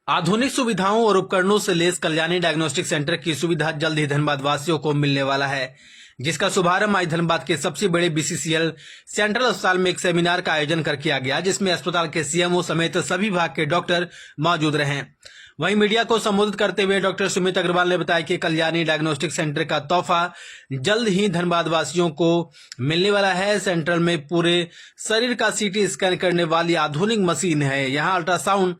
आधुनिक सुविधाओं और उपकरणों से लैस कल्याणी डायग्नोस्टिक सेंटर की सुविधा जल्द ही धनबाद वासियों को मिलने वाला है, जिसका शुभारंभ आज धनबाद के सबसे बड़े बीसीसीएल सेंट्रल अस्पताल में एक सेमिनार का आयोजन कर किया गया, जिसमें अस्पताल के सीएमओ समेत सभी विभाग के डॉक्टर मौजूद रहे। वहीं मीडिया को संबोधित करते हुए डॉक्टर सुमित अग्रवाल ने बताया कि कल्याणी डायग्नोस्टिक सेंटर का तोहफा जल्द ही धनबाद वासियों को मिलने वाला है। सेंटर में पूरे शरीर का सीटी स्कैन करने वाली आधुनिक मशीन है। यहाँ ultrasound,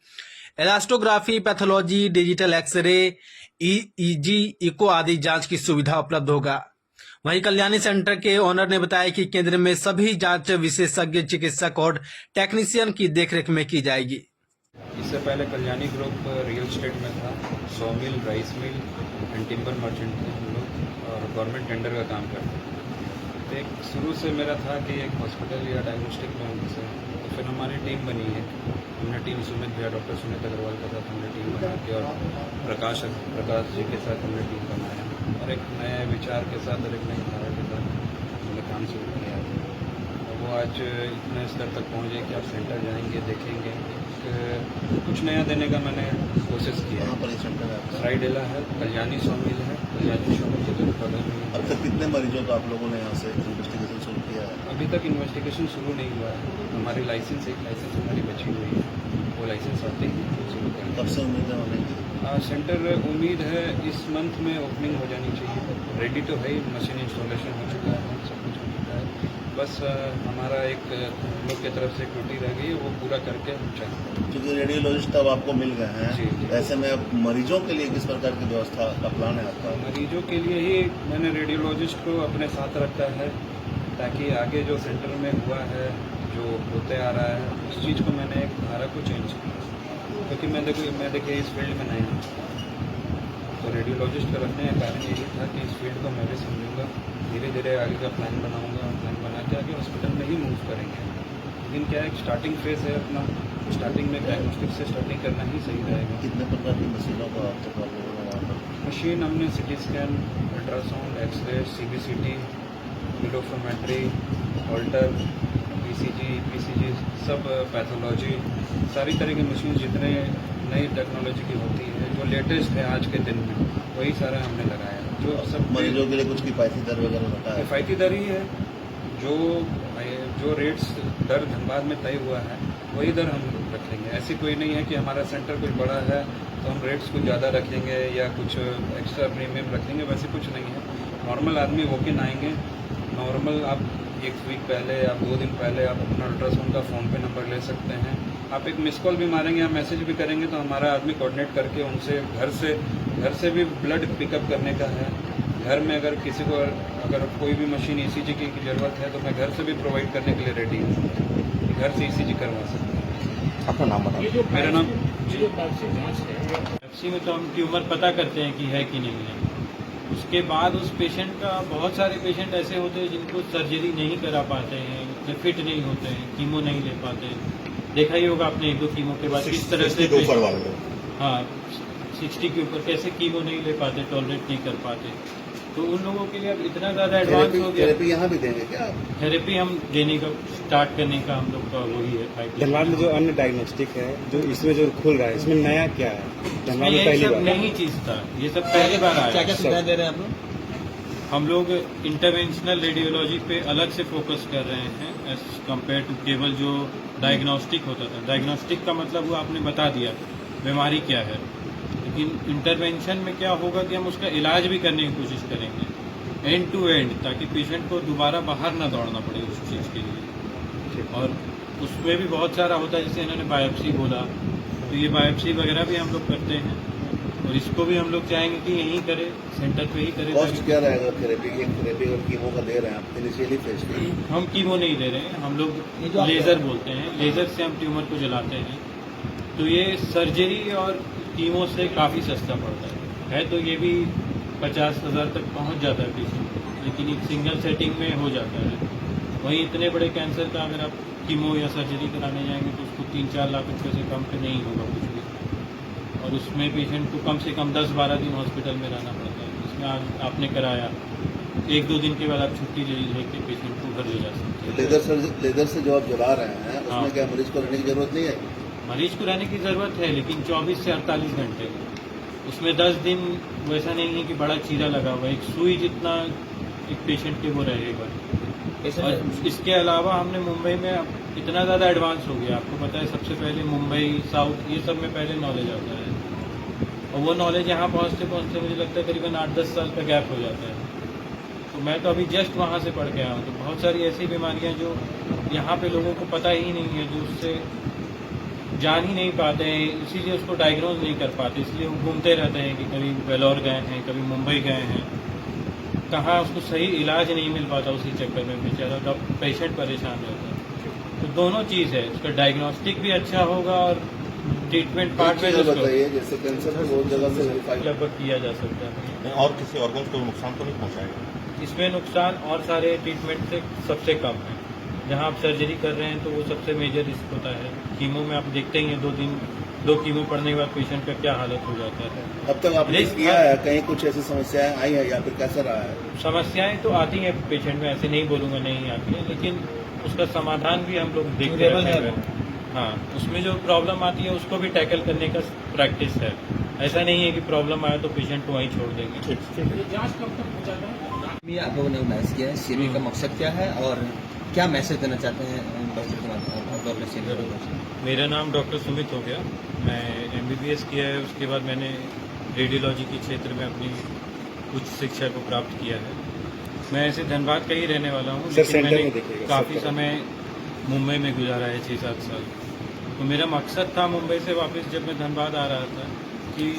elastography, pathology, digital x-ray, EEG, echo आदि जांच की सुविधा उपलब्ध होगा। वहीं कल्याणी सेंटर के ओनर ने बताया कि केंद्र में सभी जांच विशेषज्ञ चिकित्सक और टेक्नीशियन की देखरेख में की जाएगी। इससे पहले कल्याणी ग्रुप रियल एस्टेट में था, saw mill, rice mill and timber merchant थे हम लोग और गवर्नमेंट टेंडर का काम करते थे। तो एक शुरू से मेरा था कि एक हॉस्पिटल या डायग्नोस्टिक में होने से, तो फिर हमारी टीम बनी है। हमने टीम सुमित भैया, डॉक्टर सुमित अग्रवाल के साथ हमने टीम बना के और प्रकाश जी के साथ हमने टीम बनाया और एक नए विचार के साथ और एक नई धारा के साथ हमने काम शुरू किया। वो आज इतने स्तर तक पहुँचे कि आप सेंटर जाएंगे, देखेंगे, कुछ नया देने का मैंने कोशिश किया। फ्राइडेला है, कल्याणी सॉमिल है, कल्याणी सॉमिल के तो बगल में। अब तक कितने मरीजों का आप लोगों ने यहाँ से इन्वेस्टिगेशन शुरू किया है? अभी तक इन्वेस्टिगेशन शुरू नहीं हुआ है। हमारी एक लाइसेंस हमारी बची हुई है, वो लाइसेंस आते ही शुरू करेंगे। कब से उम्मीद है होने की? सेंटर उम्मीद है इस मंथ में ओपनिंग हो जानी चाहिए। रेडी तो है, मशीन इंस्टॉलेशन हो चुका है, सब कुछ हो चुका है। बस हमारा एक लोग की तरफ से ड्यूटी रह गई है, वो पूरा करके हम चाहेंगे। क्योंकि रेडियोलॉजिस्ट अब आपको मिल गए हैं, जी। ऐसे में अब मरीजों के लिए किस प्रकार की व्यवस्था का प्लान है आपका? मरीजों के लिए ही मैंने रेडियोलॉजिस्ट को अपने साथ रखा है, ताकि आगे जो सेंटर में हुआ है, जो होते आ रहा है, उस चीज़ को मैंने एक धारा को चेंज किया। क्योंकि मैं देखिए इस फील्ड में नहीं हूँ, तो रेडियोलॉजिस्ट का रखने का कारण यही था कि इस फील्ड को मैं भी समझूंगा, धीरे धीरे आगे का प्लान बनाऊंगा, प्लान बना के आगे हॉस्पिटल में ही मूव करेंगे। लेकिन क्या एक स्टार्टिंग फेज है अपना, स्टार्टिंग में डायग्नोस्टिक से स्टार्टिंग करना ही सही रहेगा। कितने प्रकार की मशीनों का आप तक आप लोगों ने वहाँ पर? मशीन हमने CT scan, ultrasound, x-ray, CBCT, पिलोफ्रोमेट्री, ऑल्टर, ईसीजी, पीसीजी, सब पैथोलॉजी, सारी तरह की मशीन जितने नई टेक्नोलॉजी की होती है, जो लेटेस्ट है आज के दिन में, वही सारा हमने लगाया। जो सब मरीजों के लिए कुछ किफायती दर वगैरह रखा है? किफायती दर ही है। जो रेट्स दर धनबाद में तय हुआ है, वही दर हम रखेंगे। ऐसी कोई नहीं है कि हमारा सेंटर कुछ बड़ा है तो हम रेट्स कुछ ज़्यादा रखेंगे या कुछ एक्स्ट्रा प्रीमियम रखेंगे, वैसे कुछ नहीं है। नॉर्मल आदमी वॉक इन आएंगे, नॉर्मल आप एक वीक पहले या 2 दिन पहले आप अपना अल्ट्रासाउंड का फ़ोन पे नंबर ले सकते हैं। आप एक मिस कॉल भी मारेंगे या मैसेज भी करेंगे तो हमारा आदमी कोऑर्डिनेट करके उनसे घर से भी ब्लड पिकअप करने का है। घर में अगर किसी को अगर कोई भी मशीन ईसीजी की ज़रूरत है तो मैं घर से भी प्रोवाइड करने के लिए रेडी हूँ, घर से ईसीजी करवा सकते हैं। अपना नाम बताओ। मेरा नाम एफसी में तो हम ट्यूमर पता करते हैं कि है कि नहीं है। उसके बाद उस पेशेंट का, बहुत सारे पेशेंट ऐसे होते हैं जिनको सर्जरी नहीं करा पाते हैं, उतने फिट नहीं होते हैं, कीमो नहीं ले पाते। देखा ही होगा आपने 1-2 कीमो के बाद किस तरह से, हाँ 60 के ऊपर कैसे कीमो नहीं ले पाते, टॉलरेट नहीं कर पाते। तो उन लोगों के लिए अब इतना ज़्यादा एडवांस हो गया। थेरेपी यहाँ भी देंगे क्या? थेरेपी हम देने का स्टार्ट करने का हम लोग का वही है। धनबाद में जो अन्य डायग्नोस्टिक है, जो इसमें जो खुल रहा है, इसमें नया क्या है? धनबाद में पहली बार नई चीज था, ये सब पहली बार आया। क्या सुविधाएं दे रहे हैं आप लोग? हम लोग इंटरवेंशनल रेडियोलॉजी पे अलग से फोकस कर रहे हैं एज कम्पेयर टू केवल जो डायग्नोस्टिक होता था। डायग्नोस्टिक का मतलब वो आपने बता दिया बीमारी क्या है, लेकिन इंटरवेंशन में क्या होगा कि हम उसका इलाज भी करने की कोशिश करेंगे एंड टू एंड, ताकि पेशेंट को दोबारा बाहर ना दौड़ना पड़े उस चीज़ के लिए। और उसमें भी बहुत सारा होता है, जैसे इन्होंने बायोप्सी बोला, तो ये बायोप्सी वगैरह भी हम लोग करते हैं और इसको भी हम लोग चाहेंगे कि यहीं करें, सेंटर पे ही करें। कॉस्ट क्या रहेगा थेरेपी? एक थेरेपी और कीमो का दे रहे हैं आप इनिशियली फेज पे? हम कीमो नहीं दे रहे हैं, हम लोग लेज़र बोलते हैं, लेज़र से हम ट्यूमर को जलाते हैं। तो ये सर्जरी और कीमो से काफ़ी सस्ता पड़ता है तो ये भी 50,000 तक पहुंच जाता है पेशेंट, लेकिन एक सिंगल सेटिंग में हो जाता है। वहीं इतने बड़े कैंसर का अगर आप कीमो या सर्जरी कराने जाएंगे तो उसको 3-4 लाख रुपये से कम पे नहीं होगा कुछ भी, और उसमें पेशेंट को कम से कम 10-12 दिन हॉस्पिटल में रहना पड़ता है। इसमें आपने कराया, 1-2 दिन के बाद आप छुट्टी लेके पेशेंट को घर ले जा सकते हैं। लेदर से जो आप जला रहे हैं उसमें क्या मरीज को रहने की जरूरत नहीं है? मरीज को रहने की ज़रूरत है, लेकिन 24 से 48 घंटे, उसमें 10 दिन वैसा नहीं है कि बड़ा चीरा लगा हुआ है, एक सुई जितना एक पेशेंट के वो रहेगा। और इसके अलावा हमने मुंबई में अब इतना ज़्यादा एडवांस हो गया, आपको पता है, सबसे पहले मुंबई, साउथ, ये सब में पहले नॉलेज आता है, और वो नॉलेज यहाँ पहुँचते पहुँचते मुझे लगता है करीबन 8-10 साल का गैप हो जाता है। तो मैं तो अभी जस्ट वहाँ से पढ़ के आया हूँ, तो बहुत सारी ऐसी बीमारियाँ जो यहाँ पे लोगों को पता ही नहीं है, जो उससे जान ही नहीं पाते हैं, इसीलिए उसको डायग्नोज नहीं कर पाते, इसलिए वो घूमते रहते हैं कि कभी वेलोर गए हैं, कभी मुंबई गए हैं, कहाँ उसको सही इलाज नहीं मिल पाता, उसी चक्कर में बेचारा पेशेंट परेशान रहता है। तो दोनों चीज़ है, उसका डायग्नोस्टिक भी अच्छा होगा और ट्रीटमेंट पार्ट में चीज़ बताइए, जैसे कैंसर को बहुत जगह से वेरीफाई लगभग किया जा सकता है। और किसी ऑर्गन को नुकसान तो नहीं पहुंचाएगा? इसमें नुकसान और सारे ट्रीटमेंट से सबसे कम है। जहाँ आप सर्जरी कर रहे हैं तो वो सबसे मेजर रिस्क होता है। कीमो में आप देखते ही हैं 2 कीमो पड़ने के बाद पेशेंट का क्या हालत हो जाता है। अब तक आपने रिस्क किया है, कहीं कुछ ऐसी समस्याएं आई है या फिर कैसा रहा है? समस्याएं तो आती हैं पेशेंट में, ऐसे नहीं बोलूँगा नहीं आती है, लेकिन उसका समाधान भी हम लोग देखते रहते हैं। हाँ, उसमें जो प्रॉब्लम आती है उसको भी टैकल करने का प्रैक्टिस है। ऐसा नहीं है कि प्रॉब्लम आया तो पेशेंट को वहीं छोड़ देंगे। जांच कब तक हो जाता है? भी आप लोगों ने मैच किया है, सीबी का मकसद क्या है और क्या मैसेज देना चाहते हैं डॉक्टर के माध्यम? मेरा नाम डॉक्टर सुमित हो गया। मैं MBBS किया है, उसके बाद मैंने रेडियोलॉजी के क्षेत्र में अपनी उच्च शिक्षा को प्राप्त किया है। मैं ऐसे धनबाद का ही रहने वाला हूँ, लेकिन मैंने काफ़ी समय मुंबई में गुजारा है, 6-7 साल। तो मेरा मकसद था मुंबई से वापस जब मैं धनबाद आ रहा था कि